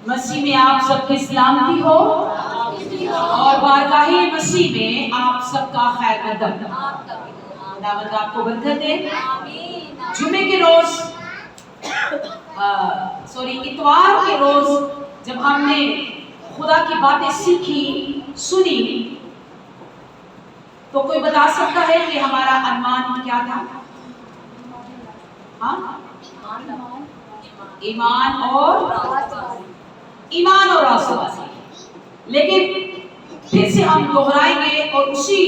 مسیح میں آپ سب کی سلامتی ہو اور بارگاہ مسیح میں آپ سب کا خیر مقدم۔ خداوند آپ کو برکت دے۔ جمعے کے روز اتوار کے روز جب ہم نے خدا کی باتیں سیکھی سنی تو کوئی بتا سکتا ہے کہ ہمارا عنوان کیا تھا؟ ایمان اور راست بازی۔ لیکن پھر سے ہم دہرائیں گے اور اسی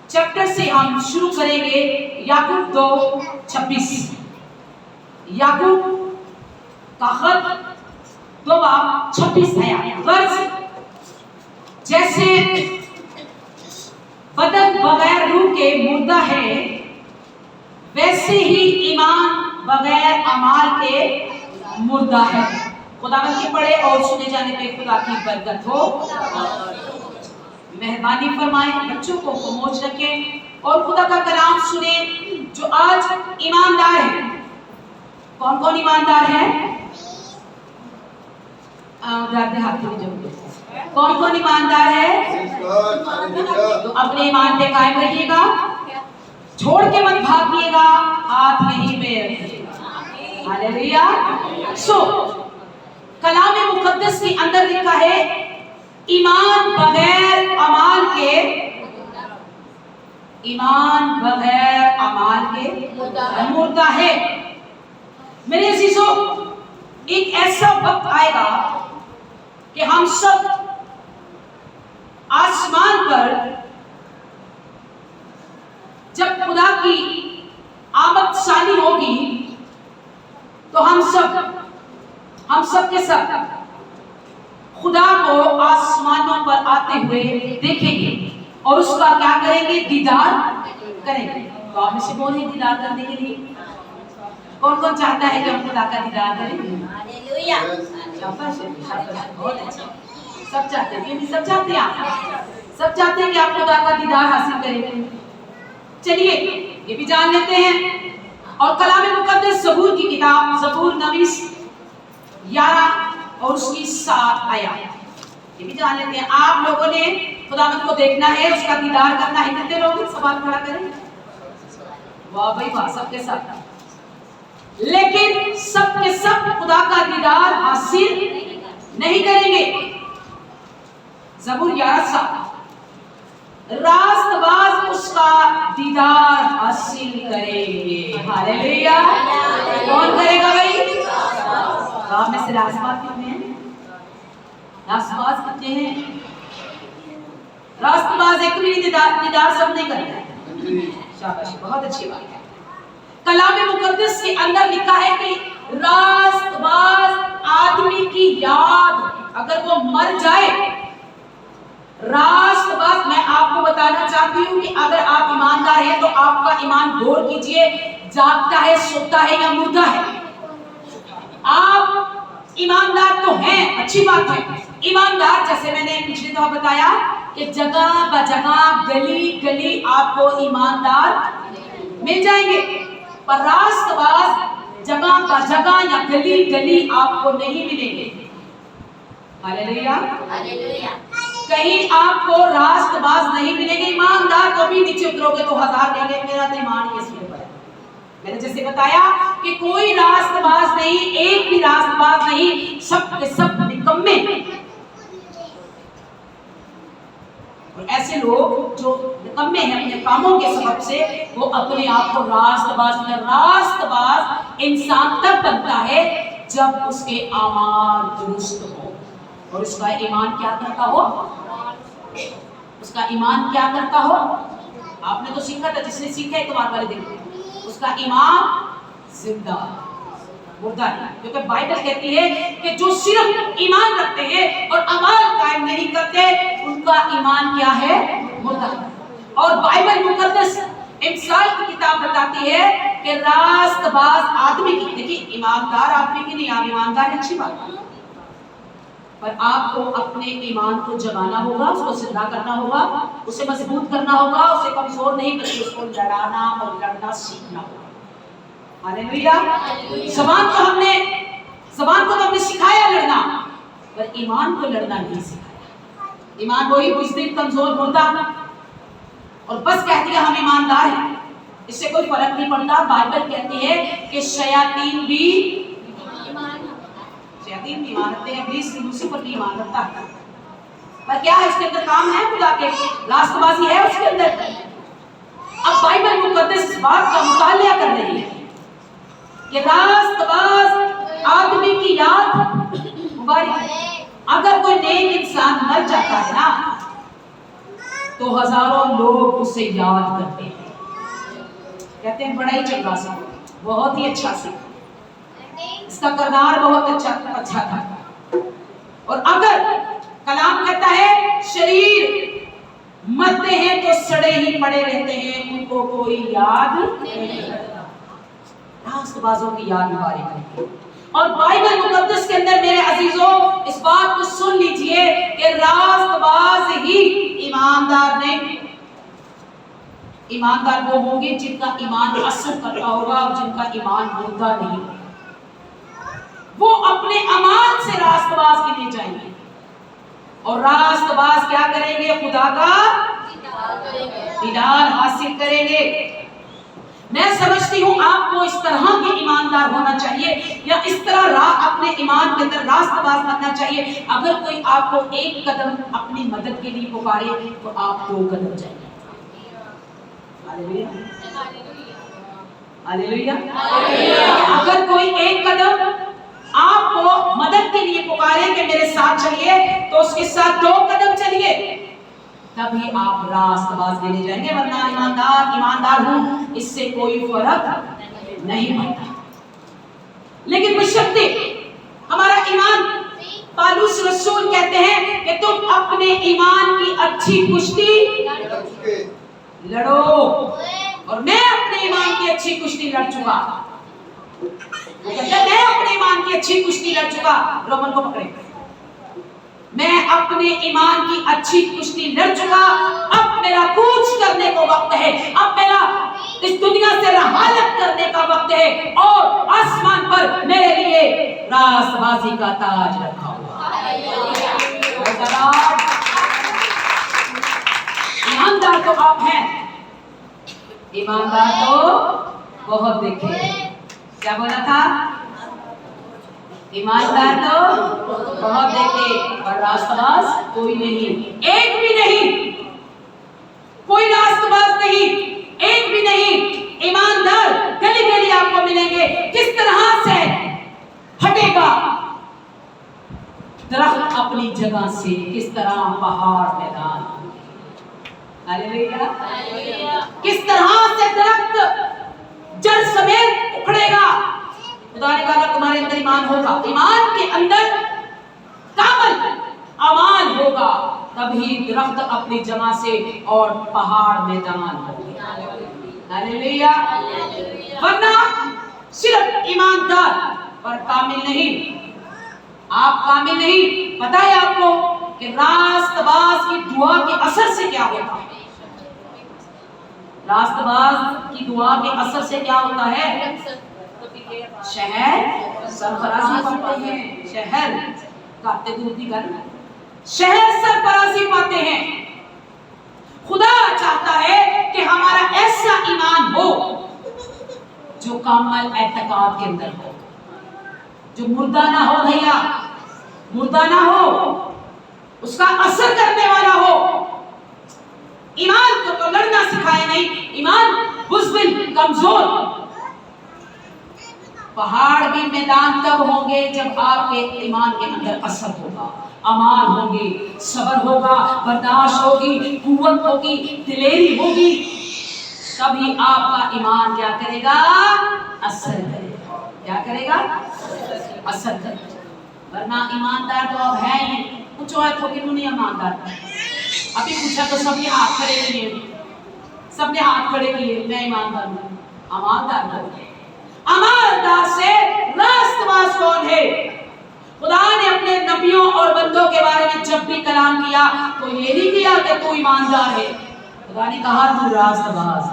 چیپٹر سے ہم شروع کریں گے یعقوب 2:26۔ یعقوب کا خط 2:26 غرض جیسے بدن بغیر روح کے مردہ ہے ویسے ہی ایمان بغیر اعمال کے مردہ ہے۔ خداوند کے پڑھے اور سنے جانے پہ خدا کی برکت ہو۔ مہربانی فرمائیں، بچوں کو خاموش رکھیں اور خدا کا کلام سنیں۔ جو آج ایماندار ہیں، کون کون ایماندار ہے؟ کون کون ایماندار ہے؟ تو اپنے ایمان پہ قائم رہیے گا، چھوڑ کے مت بھاگیے گا، ہاتھ یہیں پہ رکھیے گا۔ ہاللیلویا۔ کلام مقدس کے اندر لکھا ہے ایمان بغیر اعمال کے مردہ ہے۔ میرے عزیزو، ایک ایسا وقت آئے گا کہ ہم سب آسمان پر جب خدا کی آمد ثانی ہوگی تو ہم سب کے سب خدا کو آسمانوں پر آتے ہوئے دیکھیں گے اور اس کا کیا کریں گے؟ دیدار کریں گے۔ تو آپ میں سے کون ہے دیدار کرنے کے لیے؟ کون کون چاہتا ہے کہ ہم خدا کا دیدار کریں؟ ہاللیلویا۔ بہت اچھا، سب چاہتے ہیں، کیونکہ سب چاہتے ہیں، آپ سب چاہتے ہیں کہ آپ خدا کا دیدار حاصل کریں۔ چلیے یہ بھی جان لیتے ہیں اور کلام مقدس زبور کی کتاب زبور 11 اور اس کی 7 آیات یہ بھی جان لیتے ہیں۔ آپ لوگوں نے خداوند کو دیکھنا ہے، اس کا دیدار کرنا ہے۔ کتنے لوگ سوال کھڑا کریں؟ واہ بھائی واہ، سب کے سب۔ لیکن سب کے سب خدا کا دیدار حاصل نہیں کریں گے۔ زبور 11:7 راست باز اس کا دیدار حاصل کریں گے۔ ہاللیلویا۔ کون کرے گا بھائی؟ آپ میں سے راست باز کتنے ہیں؟ راست باز کتنے ہیں؟ راست باز ایک بھی دیدار سب نہیں کرتا ہے۔ شاباش، بہت اچھی بات ہے۔ کلام مقدس کے اندر لکھا ہے کہ راست باز آدمی کی یاد اگر وہ مر جائے، راست باز، میں آپ کو بتانا چاہتی ہوں کہ اگر آپ ایماندار ہیں تو آپ کا ایمان غور کیجئے، جاگتا ہے، سوتا ہے یا مردہ ہے۔ آپ ایماندار تو ہیں، اچھی بات ہے۔ ایماندار جیسے میں نے پچھلی دفعہ بتایا کہ جگہ بجگہ گلی گلی آپ کو ایماندار مل جائیں گے، پر راست باز جگہ بجگہ یا گلی گلی آپ کو نہیں ملیں گے۔ ہاللیلویا۔ کہیں آپ کو راست باز نہیں ملیں گے۔ ایماندار کبھی نیچے اترو گے تو 1000 کہیں گے میرا تو ایمان ہی اس میں پر ہے۔ میں نے جیسے بتایا کہ کوئی راست باز نہیں، ایک بھی راست باز نہیں، سب کے سب نکمے۔ اور ایسے لوگ جو نکمے ہیں اپنے کاموں کے سبب سے، وہ اپنے آپ کو راست باز انسان تب بنتا ہے جب اس کے اعمال درست ہو اور اس کا ایمان کیا کرتا ہو؟ اس کا ایمان کیا کرتا ہو؟ آپ نے تو سیکھا تھا، جس نے سیکھا ہے تمہارے والے دن اس کا ایمان زندہ مردہ نہیں، کیونکہ بائبل کہتی ہے کہ جو صرف ایمان رکھتے ہیں اور عمل قائم نہیں کرتے ان کا ایمان کیا ہے؟ مردہ۔ اور بائبل مقدس امثال کی کتاب بتاتی ہے کہ راست باز آدمی کی، دیکھیں ایماندار آدمی کی نہیں، آپ ایماندار ہیں اچھی بات ہے، پر آپ کو اپنے ایمان کو جگانا ہوگا، اس کو زندہ کرنا ہوگا، اسے مضبوط کرنا ہوگا، اسے کمزور نہیں بلکہ اس کو لڑانا اور لڑنا سیکھنا ہوگا۔ ہاللیلویا۔ زبان کو تو ہم نے سکھایا لڑنا، پر ایمان کو لڑنا نہیں سکھایا۔ ایمان وہی بزدل کمزور ہوتا اور بس کہتی ہے ہم ایماندار ہیں، اس سے کوئی فرق نہیں پڑتا۔ بائبل کہتی ہے کہ شیاطین بھی ایمان رکھتے ہیں، ابلیس لوسیفر بھی ایمان رکھتا ہے، پر کیا ہے اس کے اندر کام ہے خدا کے، راست بازی ہے اس کے اندر۔ اب بائبل مقدس اس بات کا مطالعہ کر رہی ہے کہ راست باز آدمی کی یاد مبارک ہے۔ اگر کوئی نیک انسان مر جاتا ہے نا تو ہزاروں لوگ اسے یاد کرتے ہیں، کہتے ہیں بڑا ہی چنگا سا، بہت ہی اچھا سا، اس کا کردار بہت اچھا تھا۔ اور اگر کلام کہتا ہے شریر مرتے ہیں تو سڑے ہی پڑے رہتے ہیں، ان کو کوئی یاد نہیں کرتا۔ راست بازوں کی یاد مبارک ہے۔ اور بائبل مقدس کے اندر میرے عزیزوں اس بات کو سن لیجئے کہ راست باز ہی ایماندار نہیں۔ ایماندار وہ ہوں گے جن کا ایمان اثر کرتا ہوگا اور جن کا ایمان مردہ نہیں، وہ اپنے اعمال سے راست باز کے لیے جائیں گے، اور راست باز کیا کریں گے؟ خدا کا دیدار حاصل کریں گے۔ میں سمجھتی ہوں آپ کو اس طرح کے ایماندار ہونا چاہیے، یا اس طرح اپنے ایمان کے اندر راست باز بننا چاہیے۔ اگر کوئی آپ کو ایک قدم اپنی مدد کے لیے پکارے تو آپ 2 قدم جائیں۔ ہاللیلویا، اگر کوئی ایک قدم آپ کو مدد کے لیے پکارے کہ میرے ساتھ چلیے تو اس کے ساتھ 2 قدم چلیے، تبھی آپ راست باز لینے جائیں گے، ورنہ ایماندار ہوں اس سے کوئی فرق نہیں پڑتا۔ لیکن بشرطے ہمارا ایمان، پالوس رسول کہتے ہیں کہ تم اپنے ایمان کی اچھی کشتی لڑو، اور میں اپنے ایمان کی اچھی کشتی لڑ چکا۔ وہ کہتا ہے میں اپنے ایمان کی اچھی کشتی لڑ چکا۔ رومن کو پکڑے، میں اپنے ایمان کی اچھی کشتی لڑ چکا، اب میرا کوچ کرنے کا وقت ہے، اب میرا اس دنیا سے رحالت کرنے کا وقت ہے، اور آسمان پر میرے لیے راست بازی کا تاج رکھا ہوا۔ ایماندار تو آپ ہیں، ایماندار تو بہت دیکھے، کیا بولا تھا؟ ایماندار تو بہت دیکھے اور راست باز کوئی نہیں، ایک بھی نہیں، کوئی راست باز نہیں، ایک بھی نہیں۔ ایماندار گلی گلی آپ کو ملیں گے۔ کس طرح سے ہٹے گا درخت اپنی جگہ سے، کس طرح پہاڑ میدان، ہاللیلویا، کس طرح سے درخت جڑ سمیت اکھڑے گا۔ خدا نے کہا تمہارے اندر ایمان ہوگا، ایمان کے اندر کامل اعمال ہوگا، تبھی درخت اپنی جگہ سے اور پہاڑ میدان ہوگی۔ ہاللیلویا، ورنہ صرف ایماندار پر کامل نہیں، آپ کامل نہیں۔ پتہ ہے آپ کو کہ راست باز کی دعا کے اثر سے کیا ہوتا ہے؟ راست باز کی دعا کے اثر سے کیا ہوتا ہے؟ شہر سرفرازی پاتے ہیں، شہر کاتے دودھی کر شہر سرفرازی پاتے ہیں۔ خدا چاہتا ہے کہ ہمارا ایسا ایمان ہو جو کامل اعتقاد کے اندر ہو، جو مردہ نہ ہو، بھیا مردہ نہ ہو، اس کا اثر کرنے والا ہو۔ ایمان کو تو لڑنا سکھائے نہیں، ایمان بزدل کمزور۔ پہاڑ بھی میدان تب ہوں گے جب آپ کے ایمان کے اندر اثر ہوگا، امان ہوں گے، صبر ہوگا، برداشت ہوگی، قوت ہوگی، دلیری ہوگی، تبھی آپ کا ایمان کیا کرے گا؟ اثر کرے گا۔ کیا کرے گا؟ اثر کرے گا۔ ورنہ ایماندار تو اب ہے ہی، پوچھو ہے تو کنوں نہیں ایماندار؟ ابھی پوچھا تو سب نے ہاتھ کھڑے کیے، سب نے ہاتھ کھڑے کیے، میں ایماندار ہوں۔ ایماندار کون ہے؟ ایماندار سے راست باز کون ہے؟ خدا نے اپنے نبیوں اور بندوں کے بارے میں جب بھی کلام کیا تو یہ نہیں کیا کہ تو ایماندار ہے، خدا نے کہا تو راست باز۔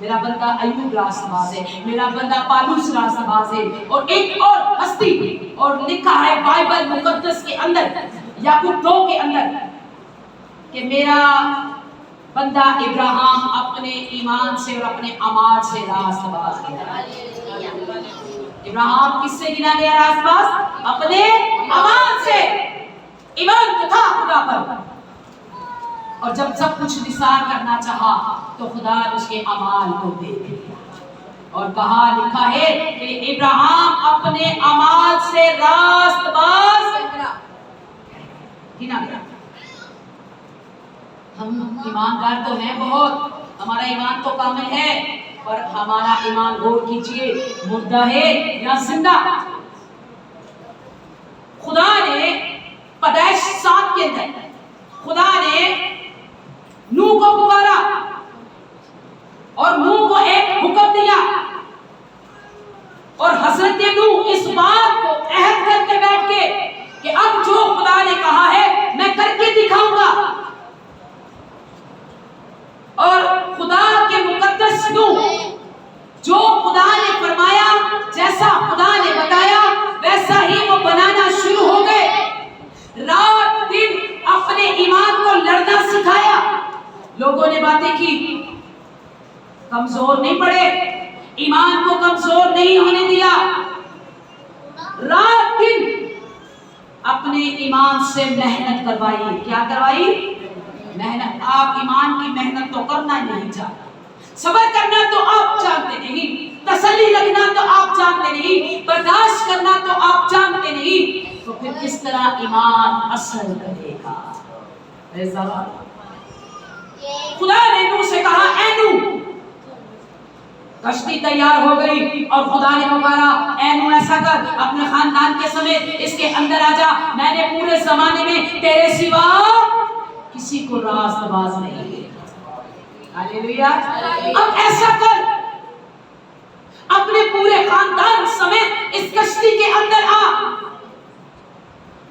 मेरा बंदा अय्यूब रास्तबाज है, मेरा बंदा पालूस रास्तबाज है। और एक और हस्ती, और लिखा है बाइबल मुकद्दस के अंदर, याकूब 2 के अंदर, कि मेरा बंदा इब्राहिम अपने ईमान से और अपने अमाल से रास्तबाज है। इब्राहिम किससे गिना गया रास्तबाज? अपने अमाल से। ईमान तो था खुदा पर, और जब सब कुछ निसार करना चाहा तो खुदा ने उसके अमाल को देख लिया और कहा, लिखा है कि इब्राहिम अपने अमाल से रास्तबाज गिना गया। हम ईमानदार तो हैं बहुत, हमारा ईमान तो कामिल है, पर हमारा ईमान गौर कीजिए मुर्दा है या जिंदा। खुदा ने पैदाइश 7 के अंदर खुदा ने नूह को पुकारा और नूह को एक हुक्म दिया, और हजरत नूह इस बात को अहद करके बैठ के कि अब जो खुदा ने कहा है मैं करके दिखाऊंगा। और खुदा के मुकद्दस नूह जो खुदा ने फरमाया, जैसा खुदा ने बताया वैसा ही वो बनाना शुरू हो गए। रात दिन अपने ईमान को लड़ना सिखाया। लोगों ने बातें की, कमजोर नहीं पड़े, ईमान को कमजोर नहीं होने दिया। रात दिन अपने ईमान से मेहनत करवाई। क्या करवाई? मेहनत। आप ईमान की मेहनत तो करना नहीं चाहते, सब्र करना तो आप जानते नहीं, तसल्ली रखना तो आप जानते नहीं, बर्दाश्त करना तो आप जानते नहीं, तो फिर किस तरह ईमान असर करेगा? खुदा ने नूह से कहा, ऐ नूह, कश्ती तैयार हो गई और खुदा ने पुकारा, ऐ नूह ऐसा कर, अपने खानदान के समेत इसके अंदर आ जा, मैंने पूरे जमाने में तेरे सिवा किसी को रास्तबाज नहीं देखा। हालेलुया। अब ऐसा कर, अपने पूरे खानदान समेत इस कश्ती के अंदर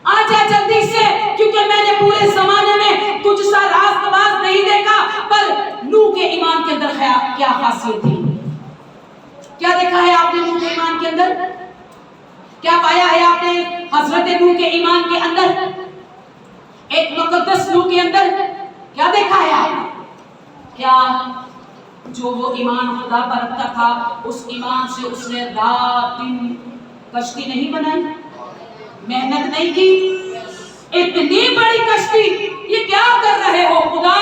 आ जा जल्दी से, क्योंकि मैंने पूरे जमाने में तुझ सा रास्तबाज नहीं देखा। पर नूह के ईमान के अंदर क्या खासियत थी? क्या देखा है आपने नूह के ईमान के अंदर? क्या पाया है आपने हजरत नूह के ईमान के अंदर? एक मुकद्दस नूह के अंदर क्या देखा है आपने? क्या जो वो ईमान खुदा पर रखता था, उस ईमान से उसने रात दिन कश्ती नहीं बनाई, मेहनत नहीं की? इतनी बड़ी कश्ती, ये क्या कर रहे हो खुदा?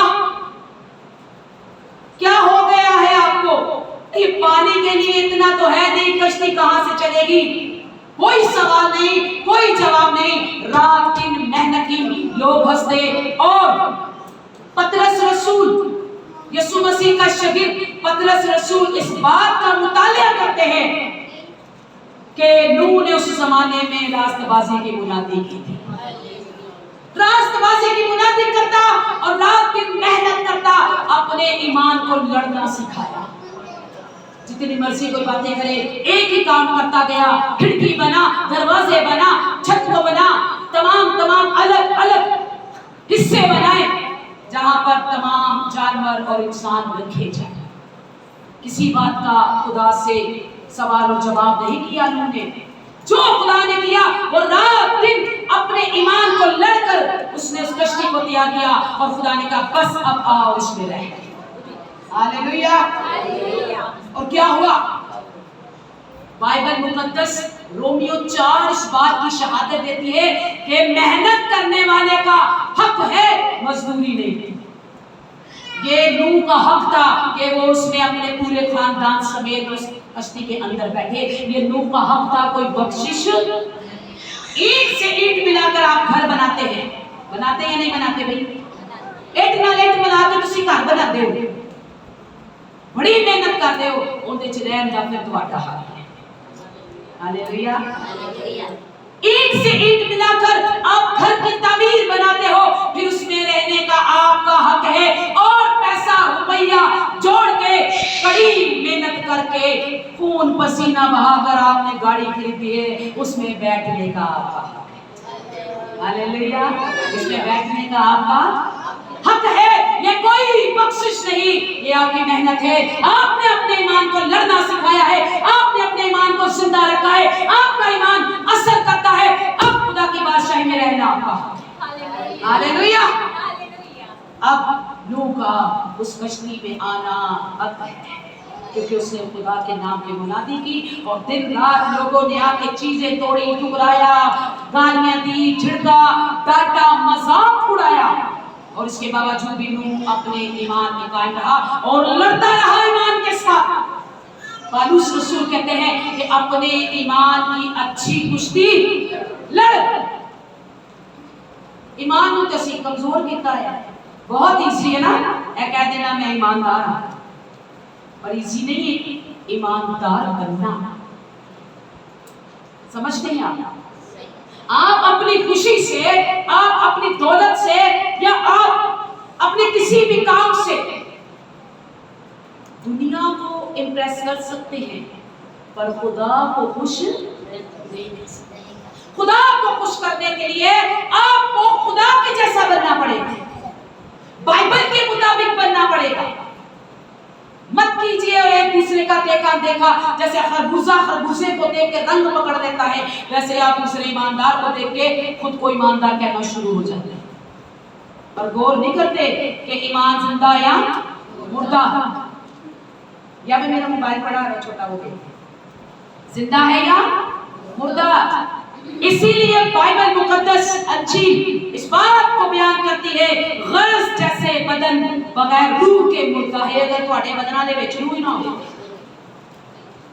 क्या हो गया है आपको? ये पानी के लिए इतना तो है नहीं, कश्ती कहां से चलेगी? कोई सवाल नहीं, कोई जवाब नहीं। रात दिन मेहनत की, लोग हंसते। और पतरस रसूल, यीशु मसीह का शागिर्द पतरस रसूल इस बात का मुतालिया करते हैं कि नूह ने उस जमाने में रास्तबाजी की बुनियादी की थी। रास्तबाजी की बुनियादी करता और रात दिन मेहनत करता, अपने ईमान को लड़ना सिखाया। जितनी मर्जी कोई बातें करे, एक ही काम करता गया। खिड़की बना, दरवाजे बना, छत को बना, तमाम अलग अलग हिस्से बनाए जहां पर तमाम जानवर और इंसान रखे जाए। किसी बात का खुदा से सवाल और जवाब नहीं किया उन्होंने। जो खुदा ने किया वो रात दिन अपने ईमान को लड़कर उसने उस कश्ती को तैयार किया, और खुदा ने कहा बस अब आओ इसमें रह। हालेलुया। और क्या हुआ? बाइबल मुकद्दस रोमियो 4 इस बात की शहादत देती है कि मेहनत करने वाले का हक है, मजदूरी नहीं। ये नूह का हक था कि वो उसमें अपने पूरे खानदान समेत उस कश्ती के अंदर बैठे। ये नूह का हक था, कोई बख्शिश। ईंट से ईंट मिलाकर आप घर बनाते हैं, बनाते या नहीं बनाते भाई? ईंट नाल ईंट मिला के तुसी घर बनाते हो, बड़ी मेहनत करते हो, उनके च रहन दा फिर तुहाडा हक है। हालेलुया। ईंट से ईंट मिलाकर आप घर की तामीर बनाते हो, फिर उसमें रहने का आपका हक है। और पैसा रुपया जोड़ के, कड़ी मेहनत करके, खून पसीना बहाकर आपने गाड़ी खरीदी है, उसमें बैठने का आपका हक है। हालेलुया। इसमें बैठने का आपका हक है। ये कोई बख्शिश नहीं, ये आपकी मेहनत है। आपने अपने ईमान को लड़ना सिखाया है, आपने अपने ईमान को जिंदा रखा है, आपका ईमान असर करता है। अब खुदा की बादशाही में रहना आपका। हालेलुया। अब नूह का उस कश्ती में आना हक है, क्योंकि उसने खुदा के नाम की मुनादी की और दिन रात लोगों ने आके चीजें तोड़ी, ठुकराया, गालियां दी, झिड़का, डांटा, मजाक उड़ाया, और इसके बावजूद भी नूह अपने ईमान में कायम रहा और लड़ता रहा ईमान के साथ। पौलुस रसूल कहते हैं कि अपने ईमान की अच्छी कुश्ती लड़। ईमान ਨੂੰ ਤੁਸੀਂ कमजोर ਕੀਤਾ है। बहुत इजी है ना कह देना मैं ईमानदार हूं, पर इजी नहीं है ईमानदार बनना। समझते हैं आप अपनी खुशी से, आप अपनी दौलत से, या आप अपने किसी भी काम से दुनिया को इम्प्रेस कर सकते हैं, पर खुदा को खुश नहीं कर सकते। खुदा को खुश करने के लिए आपको खुदा के जैसा बनना पड़ेगा, बाइबल के मुताबिक बनना पड़ेगा। मत कीजिए और एक दूसरे का देखा जैसे खरबूजा खरबूजे को देख के रंग पकड़ लेता है, वैसे आप दूसरे ईमानदार को देख के खुद को ईमानदार कहना शुरू हो जाते हैं, पर गौर नहीं करते कि ईमान जिंदा या मुर्दा। या मैं मेरा मोबाइल पड़ा है छोटा हो गया, जिंदा है या मुर्दा। इसीलिए बाइबल मुकद्दस अंजील इस बात को बयान करती है, गर्ज जैसे बदन बगैर रूह के मुर्दा है। अगर तुम्हारे बदना दे विच रूह ही ना हो,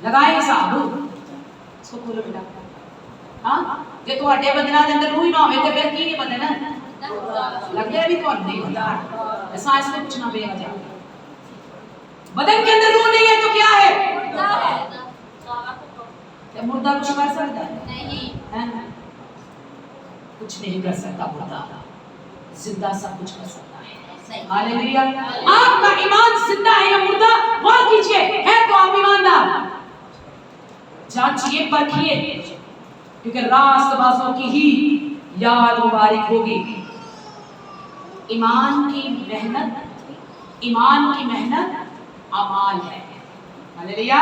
लगाए हिसाब इसको खोलो बेटा। हां, जे तुम्हारे बदना दे अंदर रूह ही ना होवे तो फिर की है बदन? लग गया भी तो नहीं बता। साइंस में पूछना बेवजह, बदन के अंदर रूह नहीं है तो क्या है? मुर्दा है। क्या मुर्दा कुछ कर सकता है? नहीं है, कुछ नहीं कर सकता। मुर्दा जिंदा सब कुछ कर सकता है। हालेलुया। आपका ईमान जिंदा है या मुर्दा, गौर कीजिए। है तो आप ईमानदार, जांचिए, परखिए, क्योंकि रास्तबाजों की ही याद मुबारक होगी। ईमान की मेहनत अमाल है। हालेलुया।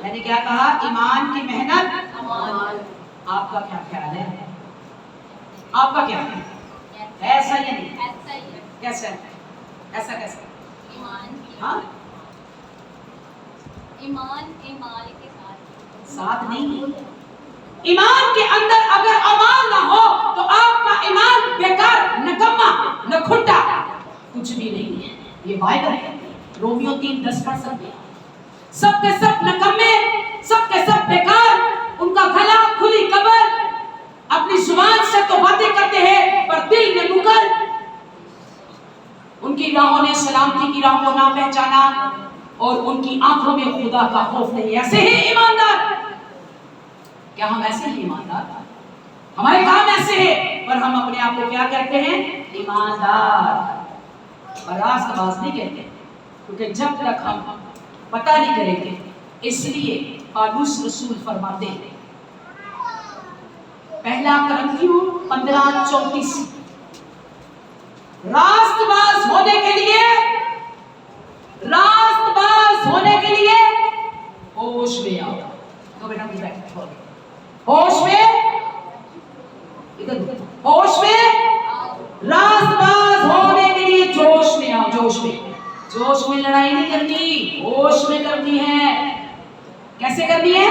मैंने क्या कहा? ईमान की मेहनत अमाल। आपका क्या ख्याल है? आपका क्या है? ऐसा या नहीं? ऐसा ही है। कैसे? ऐसा कैसे? हाँ, ईमान के साथ नहीं। ईमान के अंदर अगर अमाल ना हो तो आपका ईमान बेकार, निकम्मा, नखुट्टा, कुछ भी नहीं है। ये बाइबल है। रोमियो 3:10 पढ़ सकते हैं। सबके सब नकम्मे, सबके सब बेकार, उनका गला खुली कब्र, अपनी जुबान से तो बातें करते हैं पर दिल में मुकर, उनकी राहों ने सलामती की राह को ना पहचाना और उनकी आंखों में खुदा का खौफ नहीं। ऐसे ही ईमानदार। क्या हम ऐसे ही ईमानदार? हमारे काम ऐसे हैं, पर हम अपने आप को क्या कहते हैं? ईमानदार। और रास्तबाज नहीं कहते, क्योंकि जब तक हम पता नहीं करेंगे, इसलिए पौलुस रसूल फरमाते हैं, पहला कुरिन्थियों 15:34, रास्तबाज होने के लिए होश में आओ। तो बेटा मुझे बैठ, होश में, इधर होश में, रास्तबाज होने के लिए जोश में आओ। जोश में लड़ाई नहीं करनी, होश में करनी है। कैसे करनी है?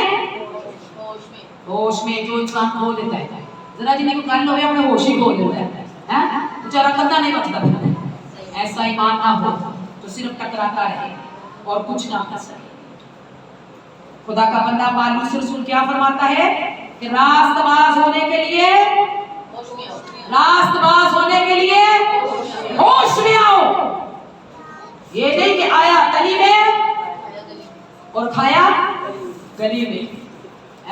होश में। जो इंसान खो देता है, जरा जिन्हें को कल हो गया अपने होश ही खो देता है, बेचारा कंधा नहीं बचता। ऐसा ईमान ना हो तो सिर्फ टकराता रहे और कुछ ना कर सके। खुदा का बंदा पौलुस रसूल क्या फरमाता है कि रास्तबाज होने के लिए होश में आओ। ये नहीं कि आया तली में और खाया गली में।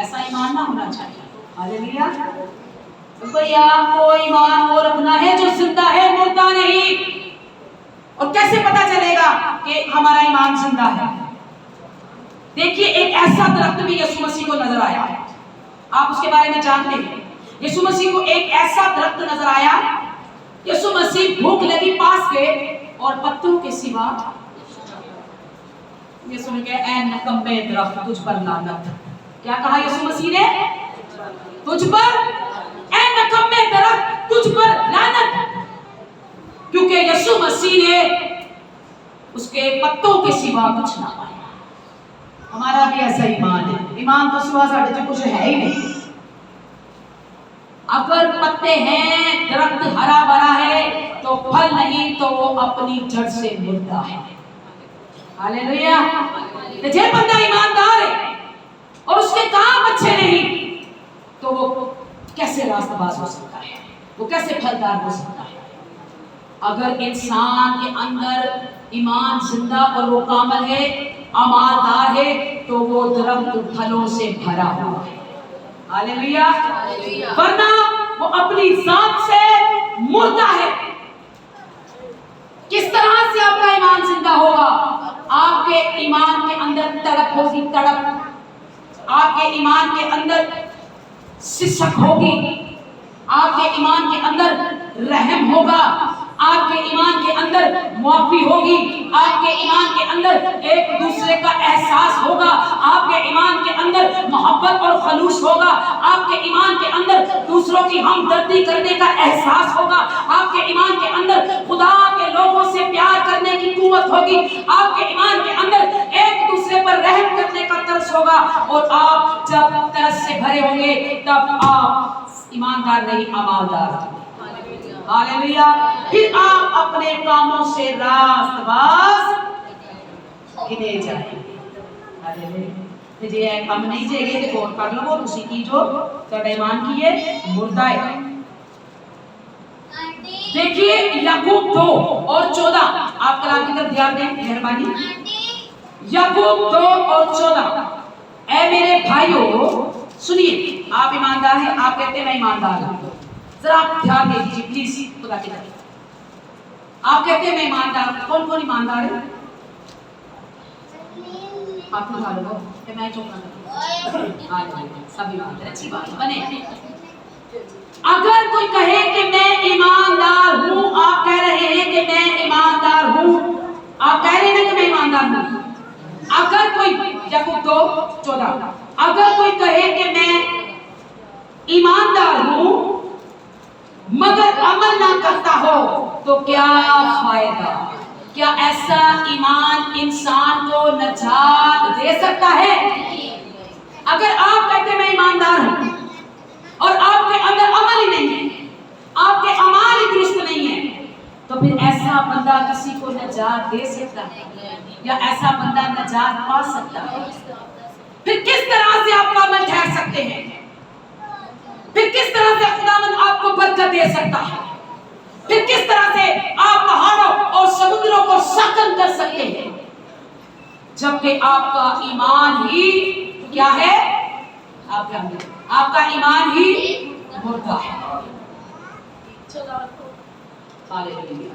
ऐसा ईमान ना होना चाहिए। हालेलुया। तो आपको ईमान वो रखना है जो जिंदा है, मुर्दा नहीं। और कैसे पता चलेगा कि हमारा ईमान जिंदा है? देखिए, एक ऐसा दरख्त भी यीशु मसीह को नजर आया, आप उसके बारे में जानते हैं। यीशु मसीह को एक ऐसा दरख्त नजर आया, यीशु मसीह भूख लगी पास गए और पत्तों के सिवा। ये सुन के ऐ नकम्मे दरख्त तुझ पर लानत। क्या कहा यीशु मसीह ने? तुझ पर, ऐ नकम्मे दरख्त तुझ पर लानत। क्योंकि यीशु मसीह ने उसके पत्तों के सिवा कुछ ना पाया। हमारा भी ऐसा ईमान है, ईमान तो सिवा साढ़े जो कुछ है ही नहीं। अगर पत्ते हैं, दरख्त हरा भरा है, तो फल नहीं तो वो अपनी जड़ से मुर्दा है। हालेलुया। तो जे बंदा ईमानदार है और उसके काम अच्छे नहीं, तो वो कैसे रास्तबाज हो सकता है? वो कैसे फलदार हो सकता है? अगर इंसान के अंदर ईमान जिंदा और वो कामल है, अमालदार है, तो वो दरख्त फलों से भरा हुआ है। हालेलुया। वरना वो अपनी जात से मुर्दा है। किस तरह से आपका ईमान जिंदा होगा? आपके ईमान के अंदर तड़प होगी, तड़प। आपके ईमान के अंदर सिसक होगी, आपके ईमान के अंदर रहम होगा, आपके ईमान के अंदर मुआफी होगी, आपके ईमान के अंदर एक दूसरे का एहसास होगा, आपके ईमान के अंदर मोहब्बत और खलूस होगा, आपके ईमान के अंदर दूसरों की हमदर्दी करने का एहसास होगा, आपके ईमान के अंदर खुदा के लोगों से प्यार करने की कुव्वत होगी, आपके ईमान के अंदर एक दूसरे पर रहम करने का तरस होगा। और आप जब तरस से भरे होंगे तब आप ईमानदार नहीं, अमालदार। हालेलुया। फिर आप अपने कामों से रास्तबाज गिने जाएंगे। हालेलुया। जे हम नहीं जेगे ते गौर कर लो उसी की जो तेरा ईमान की है मुर्दा है। देखिए याकूब 2 और 14, आप कलाम की तरफ ध्यान दें मेहरबानी। याकूब 2 और 14, ऐ मेरे भाइयों सुनिए, आप ईमानदार हैं, आप कहते हैं मैं ईमानदार हूं, जरा आप ध्यान दे दीजिए प्लीज खुदा के लिए। आप कहते हैं मैं ईमानदार हूं, कौन कौन ईमानदार है? हाथ उठा लो कि मैं चुप ना। सब ईमानदार, अच्छी बात बने। अगर कोई कहे कि मैं ईमानदार हूं, आप कह रहे हैं कि मैं ईमानदार हूं, आप कह रहे हैं कि मैं ईमानदार हूं। अगर कोई, याकूब 2:14, अगर कोई कहे कि मैं ईमानदार हूं मगर अमल ना करता हो तो क्या फायदा? क्या ऐसा ईमान इंसान को नजात दे सकता है? अगर आप कहते मैं ईमानदार हूं और आपके अंदर अमल ही नहीं है, आपके अमाल ही दुरुस्त नहीं है, तो फिर ऐसा बंदा किसी को नजात दे सकता है या ऐसा बंदा नजात पा सकता है? फिर किस तरह से आप अमल ठहर सकते हैं? फिर किस तरह से खुदावंद आपको बरकत दे सकता है? फिर किस तरह से आप पहाड़ों और समुद्रों को साकन कर सकते हैं? जबकि आपका ईमान ही क्या है? आपका ईमान ही मुर्दा है। हालेलुया।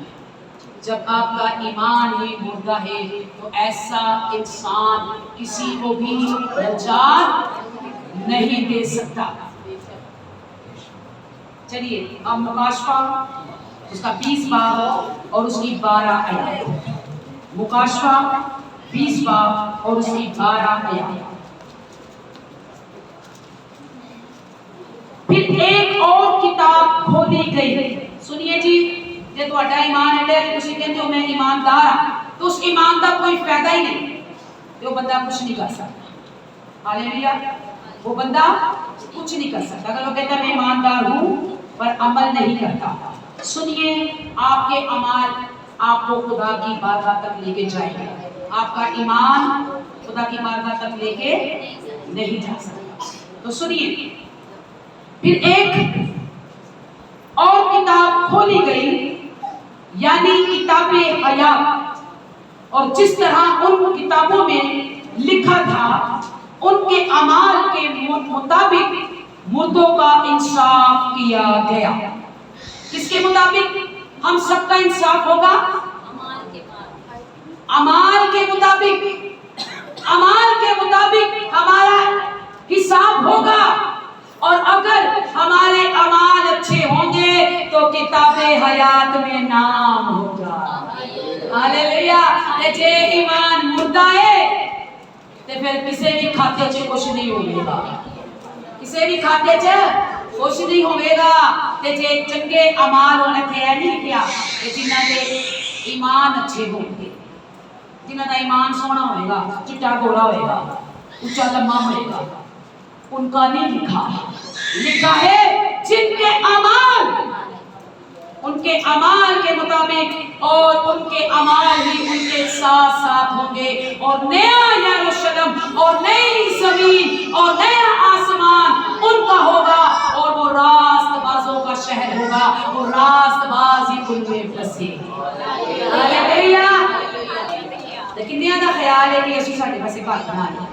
जब आपका ईमान ही मुर्दा है तो ऐसा इंसान किसी को भी नजात नहीं दे सकता। चलिए अब मुकाशफा उसका 20 बाब और उसकी 12 आयत। मुकाशफा 20 बाब और उसकी 12 आयत। फिर एक और किताब खोली गई। सुनिए जी, जे ਤੁਹਾਡਾ ईमान है ते ਤੁਸੀਂ ਕਹਿੰਦੇ ਹੋ मैं ईमानदार हां, तो उस ईमान का कोई फायदा ही नहीं, वो बंदा कुछ नहीं कर सकता। हालेलुया। वो बंदा कुछ नहीं कर सकता अगर वो कहता मैं ईमानदार हूं पर अमल नहीं करता। सुनिए, आपके अमाल आपको खुदा की बारगाह तक लेके जाएंगे, आपका ईमान खुदा की बारगाह तक लेके नहीं जा सकता। तो सुनिए, फिर एक और किताब खोली गई, यानी किताबे हयात, और जिस तरह उन किताबों में लिखा था उनके अमाल के मुताबिक मुर्दों का इंसाफ किया गया। किसके मुताबिक? हम सबका इंसाफ होगा अमाल के मुताबिक। अमाल के मुताबिक हमारा हिसाब होगा, और अगर हमारे अमाल अच्छे होंगे तो किताबे हयात में नाम होगा। हालेलुया। ते जे ईमान मुर्दा है ते फिर किसी भी खाते च कुछ नहीं होगा, किसी भी खाते च कुछ नहीं होगा। ते जे चंगे अमाल होने थे नहीं लिखिया ते जिन्हां दे ईमान अच्छे होंगे, जिन्हां दा ईमान सोहना होएगा, चिट्टा गोरा होएगा, ऊंचा लम्बा होएगा, उनका नहीं लिखा। लिखा है जिनके अमाल उनके अमाल के मुताबिक और उनके अमाल ही उनके साथ साथ होंगे, और नया यरूशलेम और नई जमीन और नया आसमान उनका होगा, और वो रास्तबाजों का शहर होगा, और रास्तबाज ही उनमें बसे। हालेलुया। लेकिन ये ना ख्याल है कि ਅਸੀਂ ਸਾਡੇ ਪਾਸੇ ਘਰ ਬਣਾ ਲਿਆ,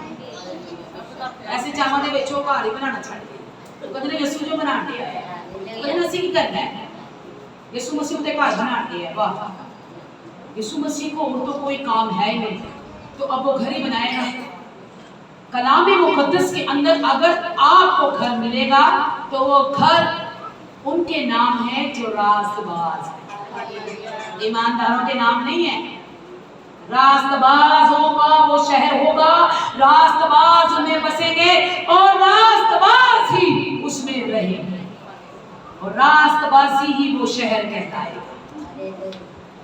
ਐਸੇ ਚਾਹਾਂ ਦੇ ਵਿੱਚ ਉਹ ਘਰ ਹੀ ਬਣਾਉਣਾ ਛੱਡ ਗਏ। ਕਹਿੰਦੇ ਨੇ ਯਿਸੂ ਜੋ ਬਣਾਉਣ ਡਿਆ ਹੈ, ਕਹਿੰਦੇ ਨੇ ਅਸੀਂ ਕੀ करना है, यीशु मसीह ते घर बनाते हैं। वाह, यीशु मसीह को और तो कोई काम है ही नहीं, तो अब वो घर ही बनाएगा। कलाम मुकद्दस के अंदर अगर आपको घर मिलेगा तो वो घर उनके नाम है जो रास्तबाज है, ईमानदारों के नाम नहीं है। रास्तबाज होगा वो शहर होगा, रास्तबाज उनमें बसेंगे और रास्तबाज ही उसमें रहेंगे, और रास्तबाजी ही वो शहर कहता है।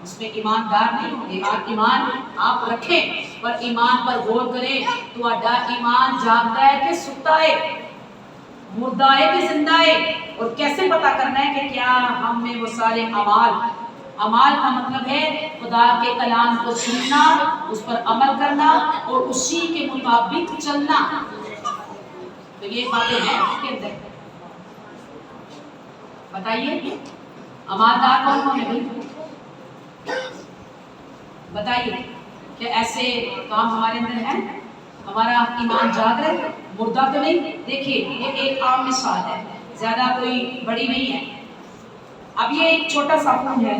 उसमें ईमानदार नहीं होंगे। आप ईमान आप रखें, पर ईमान पर गौर करें। तो आड़ा ईमान जागता है कि सुता है, मुर्दा है कि जिंदा है, और कैसे पता करना है कि क्या हम में वो सारे अमाल का मतलब है खुदा के कलाम को सुनना, उस पर अमल करना और उसी के मुताबिक चलना। तो ये बातें हैं उसके अंदर। बताइए अमानदार कौन कौन है भाई, बताइए क्या ऐसे काम हमारे अंदर है? हमारा ईमान जाग रहा है, मुर्दा तो नहीं। देखिए ये एक आम मिसाल है, ज्यादा कोई बड़ी नहीं है। अब ये एक छोटा सा फूल है,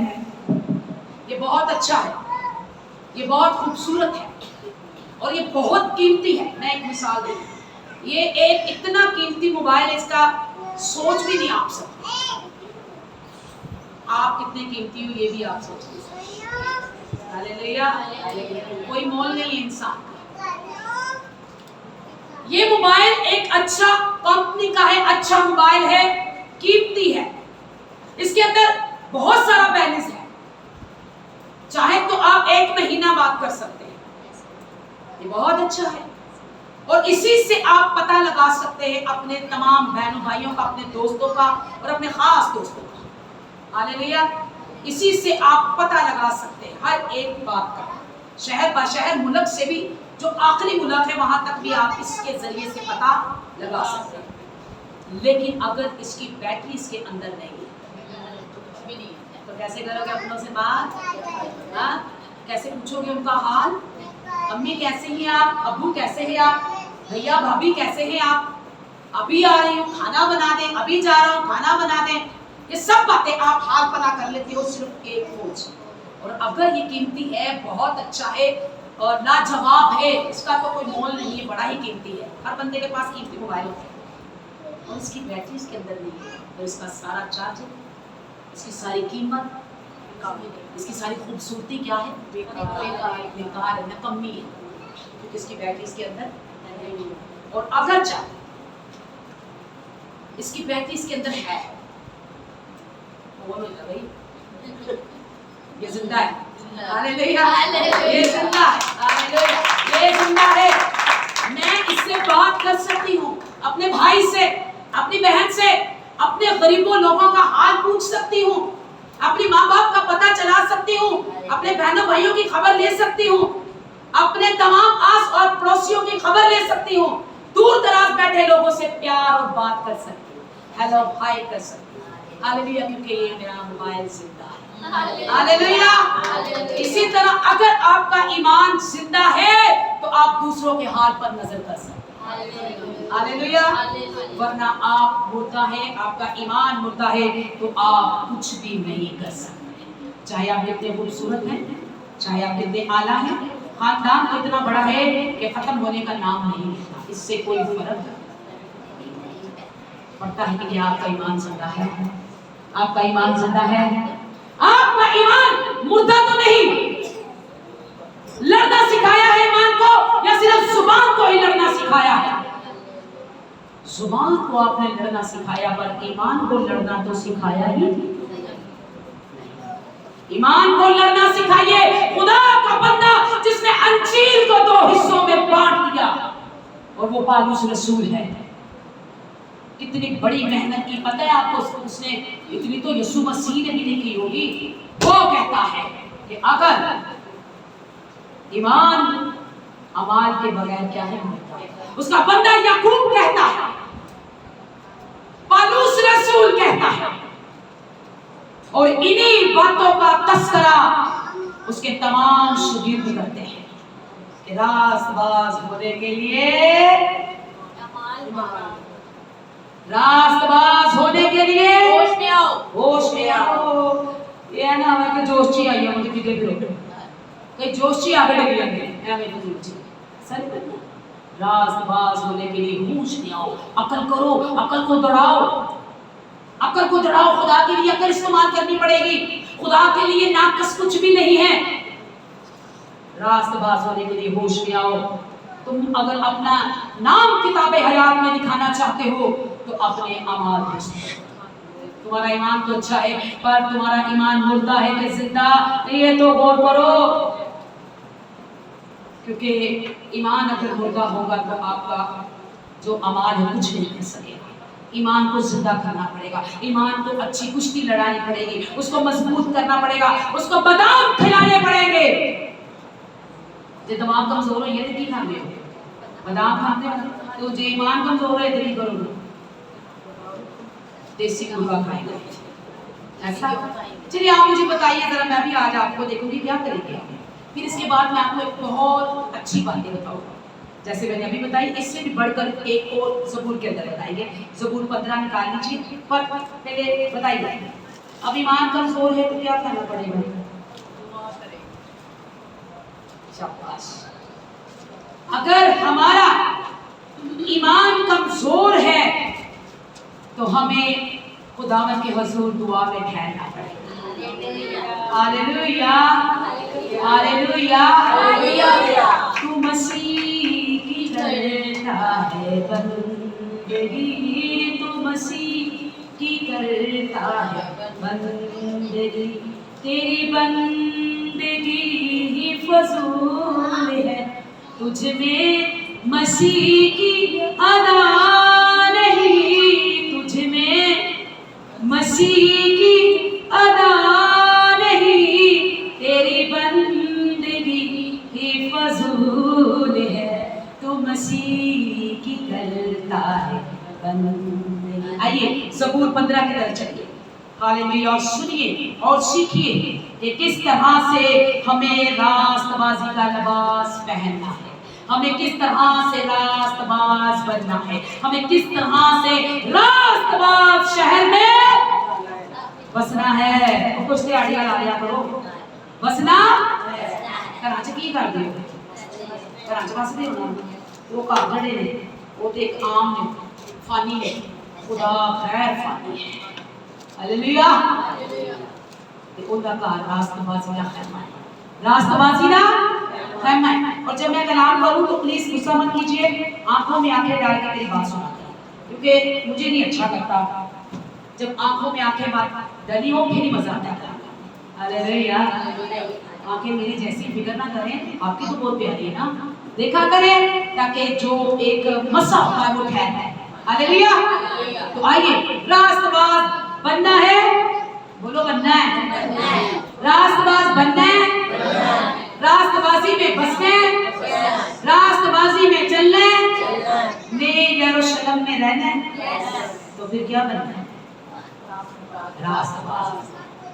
ये बहुत अच्छा है, ये बहुत खूबसूरत है और ये बहुत कीमती है। मैं एक मिसाल दूं, ये एक इतना कीमती मोबाइल है, इसका सोच भी नहीं आप सकते आप कितने कीमती हो, ये भी आप सोच नहीं सकते। हालेलुया। कोई मोल नहीं है इंसान का। ये मोबाइल एक अच्छा कंपनी का है, अच्छा मोबाइल है, कीमती है, इसके अंदर बहुत सारा बैलेंस है, चाहे तो आप 1 महीना बात कर सकते हैं, ये बहुत अच्छा है। और इसी से आप पता लगा सकते हैं अपने तमाम बहनों भाइयों का, अपने दोस्तों का और अपने खास दोस्तों का। हालेलुया। इसी से आप पता लगा सकते हैं हर एक बात का, शहर ब शहर, मुल्क से भी, जो आखिरी मुल्क है वहां तक भी आप इसके जरिए से पता लगा सकते हैं। लेकिन अगर इसकी बैटरी इसके अंदर नहीं है तो कैसे करोगे अपनों से बात? हाँ, कैसे पूछोगे उनका हाल? अम्मी कैसे हैं आप, अब्बू कैसे हैं आप, भैया भाभी कैसे हैं आप, अभी आ रही हूँ खाना बना दें, अभी जा रहा हूँ खाना बना दें। ये सब बातें आप हाल पता कर लेते हो सिर्फ एक फोन से। और अगर ये कीमती है, बहुत अच्छा है और लाजवाब है, इसका तो कोई मोल नहीं है, बड़ा ही कीमती है। हर बंदे के पास कीमती मोबाइल होता है और इसकी बैटरी इसके अंदर नहीं है, तो इसका सारा चार्ज, इसकी सारी कीमत, इसकी सारी खूबसूरती क्या है? बेकार है, नकम्मी है, क्योंकि इसकी बैटरी इसके अंदर नहीं है। और अगर चाहे इसकी बैटरी इसके अंदर है, भाई ये जिंदा है, हालेलुया, ये जिंदा है, हालेलुया, ये जिंदा है। मैं इससे बात कर सकती हूँ, अपने भाई से, अपनी बहन से, अपने गरीबों लोगों का हाल पूछ सकती हूँ, अपनी माँ बाप का पता चला सकती हूँ, अपने बहनों भाइयों की खबर ले सकती हूँ, अपने तमाम आस और पड़ोसियों की खबर ले सकती हूँ, दूर दराज बैठे लोगों से प्यार और बात कर सकती हूँ, हेलो हाय कर सकती हूँ। हालेलुया, क्योंकि ये मेरा मोबाइल जिंदा है। हालेलुया। इसी तरह अगर आपका ईमान जिंदा है तो आप दूसरों के हाल पर नजर कर सकते हैं। हालेलुया। वरना आप मुर्दा है, आपका ईमान मुर्दा है, तो आप कुछ भी नहीं कर सकते। चाहे आप कितने खूबसूरत हैं, चाहे आप कितने आला हैं, खानदान तो इतना बड़ा है कि खत्म होने का नाम नहीं लेता, इससे कोई फर्क पड़ता है कि आपका ईमान जिंदा है, आपका ईमान जिंदा है, आपका ईमान मुर्दा तो नहीं। को आपने लड़ना सिखाया, पर ईमान को लड़ना तो सिखाया ही नहीं। ईमान को लड़ना सिखाइए। खुदा का बंदा जिसने अंजील को 2 हिस्सों में बांट दिया, और वो पौलुस रसूल है। कितनी बड़ी मेहनत की पता है आपको उसने, इतनी तो यीशु मसीह ने भी नहीं की होगी। वो कहता है कि अगर ईमान अमाल के बगैर क्या है, उसका बंदा याकूब कहता है, पौलुस रसूल कहता है, और इन्हीं बातों का तस्करा उसके तमाम शागिर्द करते हैं कि रास्तबाज होने के लिए, रास्तबाज होने के लिए होश में आओ, होश में आओ। ये ना है कि जोशी आई है मुझे किधर भी रोक, कहीं जोशी आगे लगी है हमें तो जोशी सर। रास्तबाज होने के लिए होश में आओ, अकल करो, अकल को दौड़ाओ, अकल को दौड़ाओ। खुदा के लिए अकल इस्तेमाल करनी पड़ेगी। खुदा के लिए नाकस कुछ भी नहीं है। रास्तबाज होने के लिए होश में आओ। तुम अगर अपना नाम किताबे हयात में दिखाना चाहते हो तो अपने अमाल देखो। तुम्हारा ईमान तो अच्छा है, पर तुम्हारा ईमान मुर्दा है कि जिंदा, ये तो गौर करो। क्योंकि ईमान अगर मुर्दा होगा तो आपका जो अमाल है कुछ नहीं कर सकेगा। ईमान को जिंदा करना पड़ेगा। ईमान को अच्छी कुश्ती लड़ानी पड़ेगी, उसको मजबूत करना पड़ेगा, उसको बादाम खिलाने पड़ेंगे। जे दिमाग कमजोर है ये तो की खाते हो, बादाम खाते हो, तो जे ईमान कमजोर है इधर ही करो, देसी मुर्गा खाएंगे ऐसा। चलिए आप मुझे बताइए जरा, मैं भी आज आपको देखूंगी क्या करेंगे। फिर इसके बाद मैं आपको एक बहुत अच्छी बातें बताऊंगा, जैसे मैंने अभी बताई, इससे भी बढ़कर एक और ज़बूर के अंदर बताएंगे। ज़बूर 15 निकाल लीजिए, पर पहले बताइए अब ईमान कमजोर है तो क्या करना पड़ेगा? शाबाश। अगर हमारा ईमान कमजोर है तो हमें खुदावंद के हुजूर दुआ में ठहरना पड़ेगा। Hallelujah, hallelujah, hallelujah. तू मसीह की करता है बंदगी, तू मसीह की करता है बंदगी, तेरी बंदगी ही फजूल है, तुझ में मसीह की अदा नहीं, तुझ में मसीह की अदा नहीं, तेरी बंदगी ही फजूल है, तू मसीह की करता है बंदगी। आइए ज़बूर 15 की तरफ चलिए। हालेलुया। और सुनिए और सीखिए कि किस तरह से हमें रास्तबाजी का लिबास पहनना है, हमें किस तरह से रास्तबाज बनना है, हमें किस तरह से रास्तबाज शहर में बसना है। तो कुछ दिहाड़ियां ला लिया करो, बसना कराची की कर दियो, कराची बस दे होना वो घर जड़े ने वो तो एक आम ने फानी ने, खुदा खैर फानी है। हालेलुया। देखो उनका घर रास्तबाजी का खैमा है, रास्तबाजी का खैमा है। और जब मैं कलाम करूं तो प्लीज गुस्सा मत कीजिए, आंखों में आंखें डाल के मेरी बात सुना, क्योंकि मुझे नहीं अच्छा लगता जब आंखों में आंखें बात डली हो, फिर ही मजा आता है। हालेलुया। आंखें मेरी जैसी फिक्र ना करें, आपकी तो बहुत प्यारी है ना, देखा करें ताकि जो एक मसा होता है वो ठहर जाए। हालेलुया। तो आइए रास्तबाज बनना है, बोलो बनना है, रास्तबाज बनना है, रास्तबाजी में बसना है, रास्तबाजी में चलना है, नए यरूशलेम में रहना है। तो फिर क्या बनना है? रास्तबाज।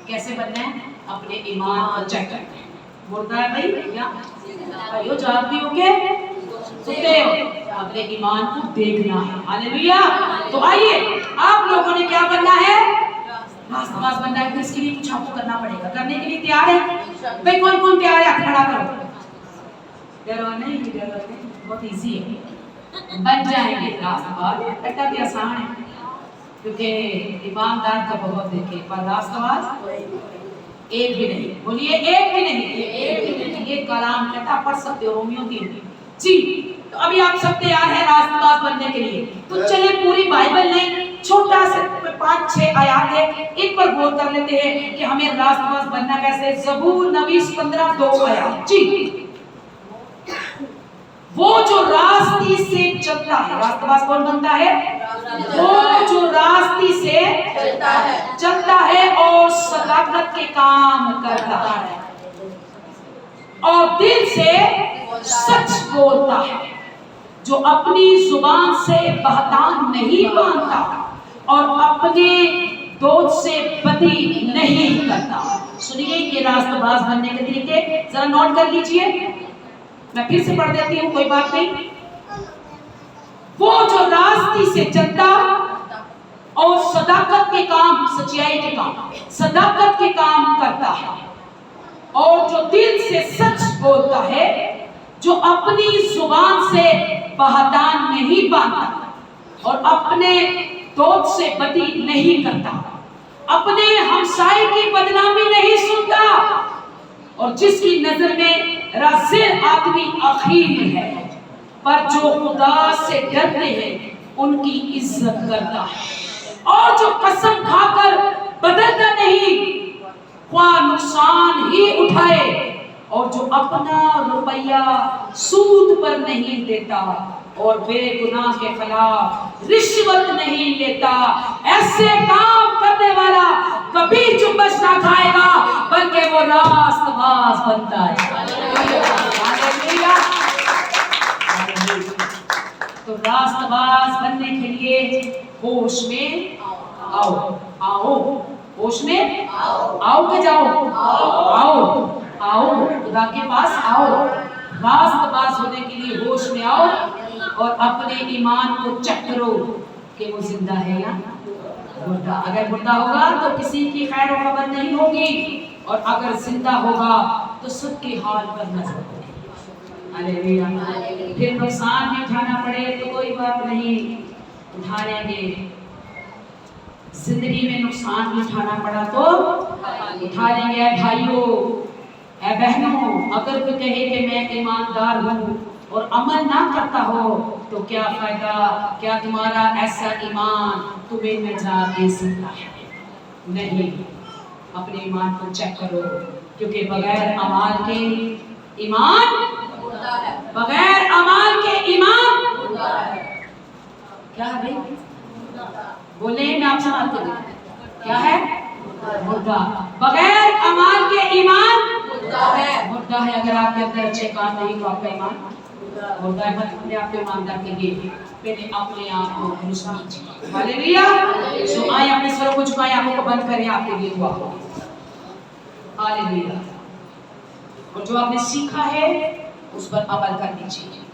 कैसे बनना है? अपने ईमान को चेक करना है। मुर्दा है भाई क्या भाइयों, जागती हो के सुते हो, अपने ईमान को देखना है। हालेलुया। तो आइए आप लोगों ने क्या बनना है? रास्तबाज बनना है। फिर इसके लिए कुछ आपको करना पड़ेगा, करने के लिए तैयार है भाई? कौन कौन तैयार है? खड़ा करो, डरो नहीं, डरो नहीं, बहुत इजी है, बन जाएंगे रास्तबाज। बेटा भी आसान है, क्योंकि ईमानदार का बहुत देखे पर रास्तबाज एक भी नहीं। बोलिए एक भी नहीं। ये कलाम कहता पढ़ सकते हो, रोमियो 3 जी। तो अभी आप सब तैयार हैं रास्तबाज बनने के लिए? तो चलिए पूरी बाइबल नहीं, छोटा से 5-6 आयात है, एक पर गौर कर लेते हैं कि हमें रास्तबाज बनना कैसे। ज़बूर नवीस 15:2 आयात जी। वो जो रास्ते से चलता है, रास्तबाज कौन बनता है? वो जो रास्ते से चलता है और सदाकत के काम करता है और दिल से सच बोलता है, जो अपनी जुबान से बहतान नहीं बांधता और अपने दोस्त से बदी नहीं करता। सुनिए ये रास्तबाज बनने के तरीके जरा नोट कर लीजिए, मैं फिर से पढ़ देती हूँ, कोई बात नहीं। वो जो रास्ते से चलता और सदाकत के काम, सच्चाई के काम, सदाकत के काम करता है और जो दिल से सच बोलता है, जो अपनी जुबान से बहतान नहीं बांधता और अपने दोस्त से बदी नहीं करता, अपने हमसाये की बदनामी नहीं सुनता और जिसकी नजर में राज़िल आदमी आखिर है, पर जो खुदा से डरते हैं उनकी इज्जत करता है और जो कसम खाकर बदलता नहीं, ख्वाह नुकसान ही उठाए और जो अपना रुपया सूद पर नहीं देता और बेगुनाह के खिलाफ रिश्वत नहीं लेता, ऐसे काम करने वाला कभी चुम्बस ना खाएगा बल्कि वो रास्तबाज बनता है। तो रास्तबाज बनने के लिए होश में आओ, आओ होश में आओ के जाओ, आओ आओ खुदा के पास आओ। रास्तबाज होने के लिए होश में आओ और अपने ईमान को चेक करो कि वो जिंदा है या मुर्दा। अगर मुर्दा होगा तो किसी की खैर और खबर नहीं होगी और अगर जिंदा होगा तो सबके हाल पर नजर होगी। हालेलुया। फिर नुकसान भी उठाना पड़े तो कोई बात नहीं, उठा लेंगे। जिंदगी में नुकसान भी उठाना पड़ा तो उठा लेंगे। भाइयों ऐ बहनों, अगर कोई कहे कि मैं ईमानदार हूँ और अमल ना करता हो तो क्या फायदा? क्या तुम्हारा ऐसा ईमान तुम्हें निजात दे सकता है? नहीं। अपने ईमान को चेक करो, क्योंकि बगैर अमाल के ईमान, बगैर अमाल के ईमान क्या है भाई? बोले मैं आपसे बात करूं, क्या है? मुर्दा। बगैर अमाल के ईमान मुर्दा है। अगर आपके अंदर अच्छे काम नहीं तो आपका ईमान मुर्दा है। मत अपने आप को ईमानदार करिए, पहले अपने आप को दुरुस्त कीजिए। हालेलुया। सो आइए अपने स्वरों को झुकाएं, आंखों को बंद करें, आपके लिए दुआ हो। हालेलुया। और जो आपने सीखा है उस पर अमल कर दीजिए।